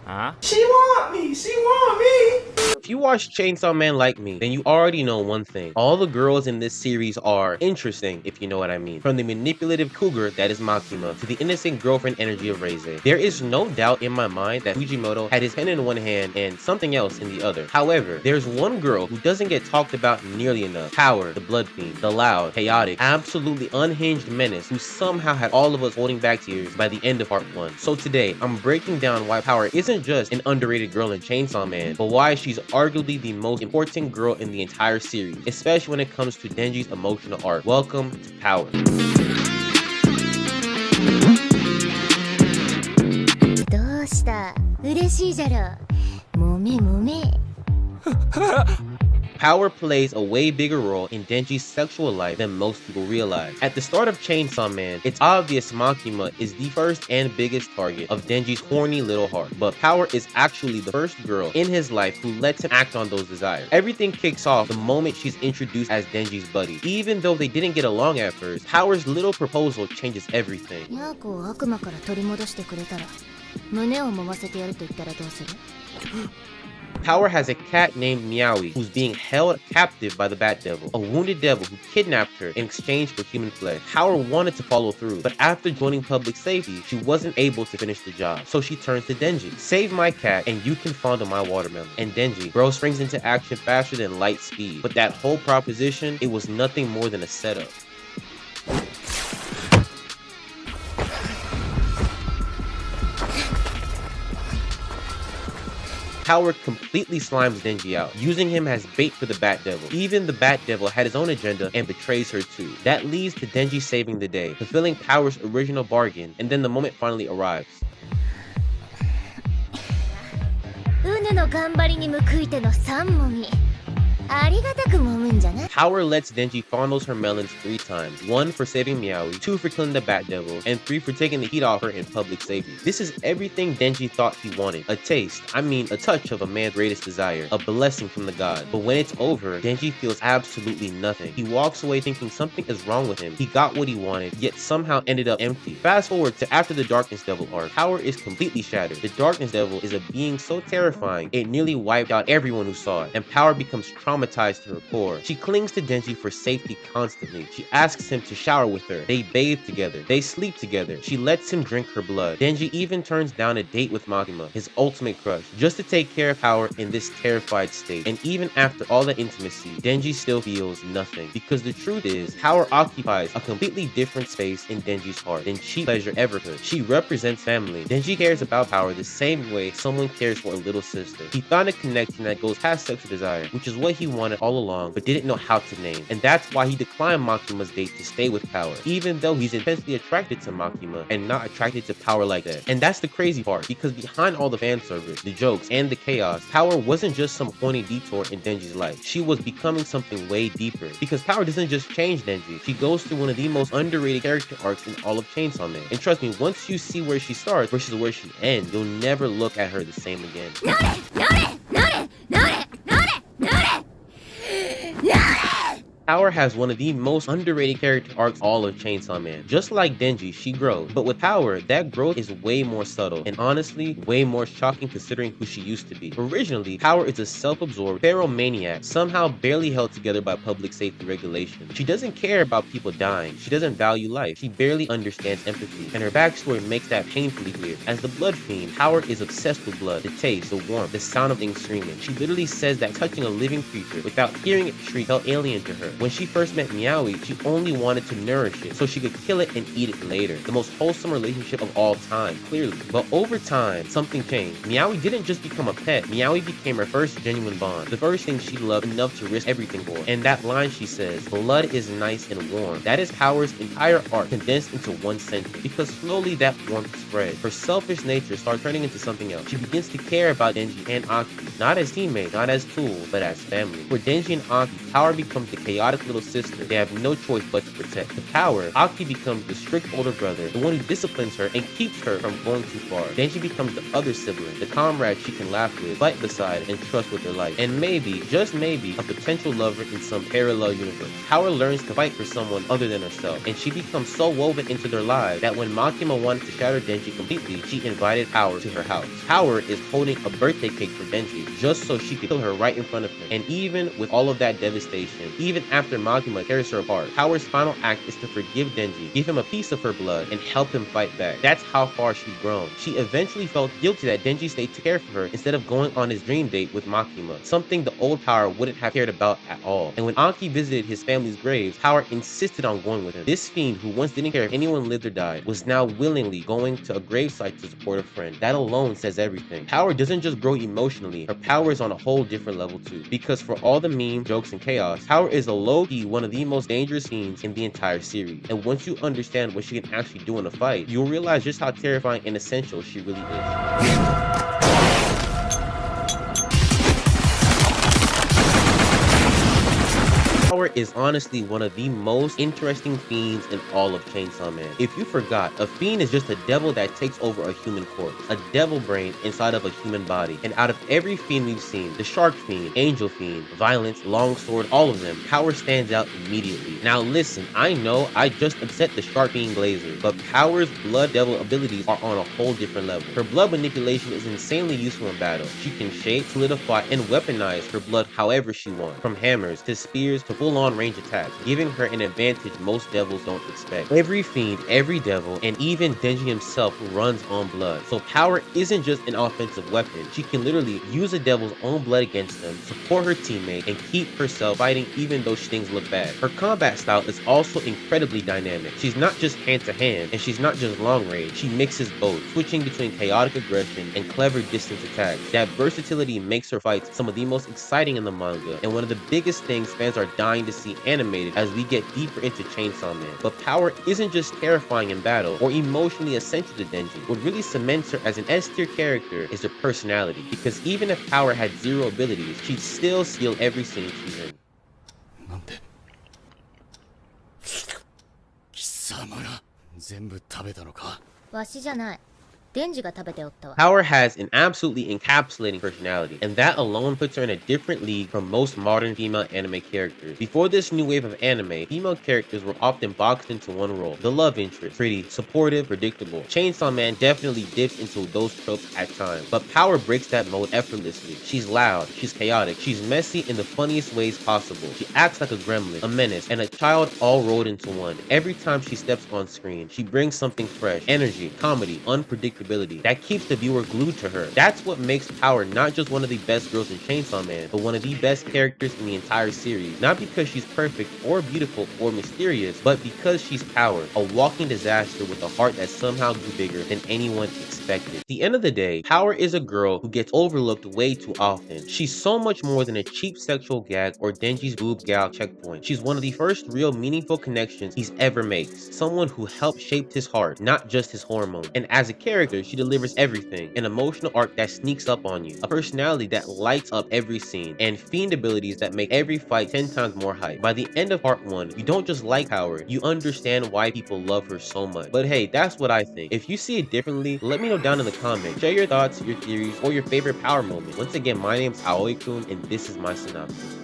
Huh? She want me! She want me! If you watch Chainsaw Man like me, then you already know one thing. All the girls in this series are interesting, if you know what I mean. From the manipulative cougar that is Makima, to the innocent girlfriend energy of Reize. There is no doubt in my mind that Fujimoto had his pen in one hand and something else in the other. However, there's one girl who doesn't get talked about nearly enough. Power, the Blood Fiend, the loud, chaotic, absolutely unhinged menace who somehow had all of us holding back tears by the end of part 1. So today, I'm breaking down why Power isn't just an underrated girl in Chainsaw Man, but why she's arguably the most important girl in the entire series, especially when it comes to Denji's emotional arc. Welcome to Power. Power plays a way bigger role in Denji's sexual life than most people realize. At the start of Chainsaw Man, it's obvious Makima is the first and biggest target of Denji's horny little heart, but Power is actually the first girl in his life who lets him act on those desires. Everything kicks off the moment she's introduced as Denji's buddy. Even though they didn't get along at first, Power's little proposal changes everything. Power has a cat named Meowie who's being held captive by the Bat Devil, a wounded devil who kidnapped her in exchange for human flesh. Power wanted to follow through, but after joining public safety, she wasn't able to finish the job. So she turns to Denji. Save my cat and you can fondle my watermelon. And Denji, bro, springs into action faster than light speed. But that whole proposition, it was nothing more than a setup. Power completely slimes Denji out, using him as bait for the Bat Devil. Even the Bat Devil had his own agenda and betrays her too. That leads to Denji saving the day, fulfilling Power's original bargain, and then the moment finally arrives. Power lets Denji fondles her melons 3 times. 1 for saving Meowie, 2 for killing the Bat Devil, and 3 for taking the heat off her in public safety. This is everything Denji thought he wanted. A taste, a touch of a man's greatest desire. A blessing from the god. But when it's over, Denji feels absolutely nothing. He walks away thinking something is wrong with him. He got what he wanted, yet somehow ended up empty. Fast forward to after the Darkness Devil arc. Power is completely shattered. The Darkness Devil is a being so terrifying, it nearly wiped out everyone who saw it, and Power becomes traumatized to her core. She clings to Denji for safety constantly. She asks him to shower with her. They bathe together. They sleep together. She lets him drink her blood. Denji even turns down a date with Makima, his ultimate crush, just to take care of Power in this terrified state. And even after all the intimacy, Denji still feels nothing. Because the truth is, Power occupies a completely different space in Denji's heart than cheap pleasure ever could. She represents family. Denji cares about Power the same way someone cares for a little sister. He found a connection that goes past sexual desire, which is what he wanted all along, but didn't know how to name. And that's why he declined Makima's date to stay with Power, even though he's intensely attracted to Makima and not attracted to Power like that. And that's the crazy part, because behind all the fan service, the jokes, and the chaos, Power wasn't just some horny detour in Denji's life. She was becoming something way deeper. Because Power doesn't just change Denji, she goes through one of the most underrated character arcs in all of Chainsaw Man. And trust me, once you see where she starts versus where she ends, you'll never look at her the same again. Power has one of the most underrated character arcs all of Chainsaw Man. Just like Denji, she grows, but with Power, that growth is way more subtle, and honestly, way more shocking considering who she used to be. Originally, Power is a self-absorbed feral maniac, somehow barely held together by public safety regulations. She doesn't care about people dying, she doesn't value life, she barely understands empathy, and her backstory makes that painfully clear. As the Blood Fiend, Power is obsessed with blood, the taste, the warmth, the sound of things screaming. She literally says that touching a living creature without hearing it shriek felt alien to her. When she first met Meowie, she only wanted to nourish it so she could kill it and eat it later. The most wholesome relationship of all time, clearly. But over time, something changed. Meowie didn't just become a pet. Meowie became her first genuine bond. The first thing she loved enough to risk everything for. And that line she says, "Blood is nice and warm." That is Power's entire arc condensed into one sentence. Because slowly that warmth spread. Her selfish nature starts turning into something else. She begins to care about Denji and Aki, not as teammates, not as tools, but as family. For Denji and Aki, Power becomes the chaotic chaotic little sister they have no choice but to protect. To Power, Aki becomes the strict older brother, the one who disciplines her and keeps her from going too far. Denji becomes the other sibling, the comrade she can laugh with, fight beside, and trust with her life. And maybe, just maybe, a potential lover in some parallel universe. Power learns to fight for someone other than herself, and she becomes so woven into their lives that when Makima wanted to shatter Denji completely, she invited Power to her house. Power is holding a birthday cake for Denji, just so she could kill her right in front of him. And even with all of that devastation, even after Makima tears her apart, Power's final act is to forgive Denji, give him a piece of her blood, and help him fight back. That's how far she's grown. She eventually felt guilty that Denji stayed to care for her instead of going on his dream date with Makima, something the old Power wouldn't have cared about at all. And when Aki visited his family's graves, Power insisted on going with him. This fiend, who once didn't care if anyone lived or died, was now willingly going to a gravesite to support a friend. That alone says everything. Power doesn't just grow emotionally, her power is on a whole different level too. Because for all the memes, jokes, and chaos, Power is a low-key one of the most dangerous fiends in the entire series. And once you understand what she can actually do in a fight, you'll realize just how terrifying and essential she really is. Power is honestly one of the most interesting fiends in all of Chainsaw Man. If you forgot, a fiend is just a devil that takes over a human corpse, a devil brain inside of a human body. And out of every fiend we've seen, the Shark Fiend, Angel Fiend, Violence, Longsword, all of them, Power stands out immediately. Now listen, I know I just upset the Shark Fiend Glazer, but Power's blood devil abilities are on a whole different level. Her blood manipulation is insanely useful in battle. She can shape, solidify, and weaponize her blood however she wants, from hammers to spears to full-on range attacks, giving her an advantage most devils don't expect. Every fiend, every devil, and even Denji himself runs on blood. So Power isn't just an offensive weapon. She can literally use a devil's own blood against them, support her teammate, and keep herself fighting even though things look bad. Her combat style is also incredibly dynamic. She's not just hand-to-hand, and she's not just long range. She mixes both, switching between chaotic aggression and clever distance attacks. That versatility makes her fights some of the most exciting in the manga, and one of the biggest things fans are dying to see animated as we get deeper into Chainsaw Man. But Power isn't just terrifying in battle or emotionally essential to Denji. What really cements her as an S-tier character is her personality, because even if Power had zero abilities, she'd still steal every scene she's in. 貴様が全部食べたのか。わしじゃない。デンジが食べておったわ。 Power has an absolutely encapsulating personality, and that alone puts her in a different league from most modern female anime characters. Before this new wave of anime, female characters were often boxed into one role: the love interest, pretty, supportive, predictable. Chainsaw Man definitely dips into those tropes at times, but Power breaks that mold effortlessly. She's loud, she's chaotic, she's messy in the funniest ways possible. She acts like a gremlin, a menace, and a child all rolled into one. Every time she steps on screen, she brings something fresh: energy, comedy, unpredictability that keeps the viewer glued to her. That's what makes Power not just one of the best girls in Chainsaw Man, but one of the best characters in the entire series. Not because she's perfect or beautiful or mysterious, but because she's Power, a walking disaster with a heart that somehow grew bigger than anyone expected. At the end of the day, Power is a girl who gets overlooked way too often. She's so much more than a cheap sexual gag or Denji's boob gal checkpoint. She's one of the first real meaningful connections he's ever made. Someone who helped shape his heart, not just his hormones. And as a character, she delivers everything: an emotional arc that sneaks up on you, a personality that lights up every scene, and fiend abilities that make every fight 10 times more hype. By the end of part 1, you don't just like Power, you understand why people love her so much. But hey, that's what I think. If you see it differently, let me know down in the comments. Share your thoughts, your theories, or your favorite Power moment. Once again, my name's AOI-KUN, and this is my synopsis.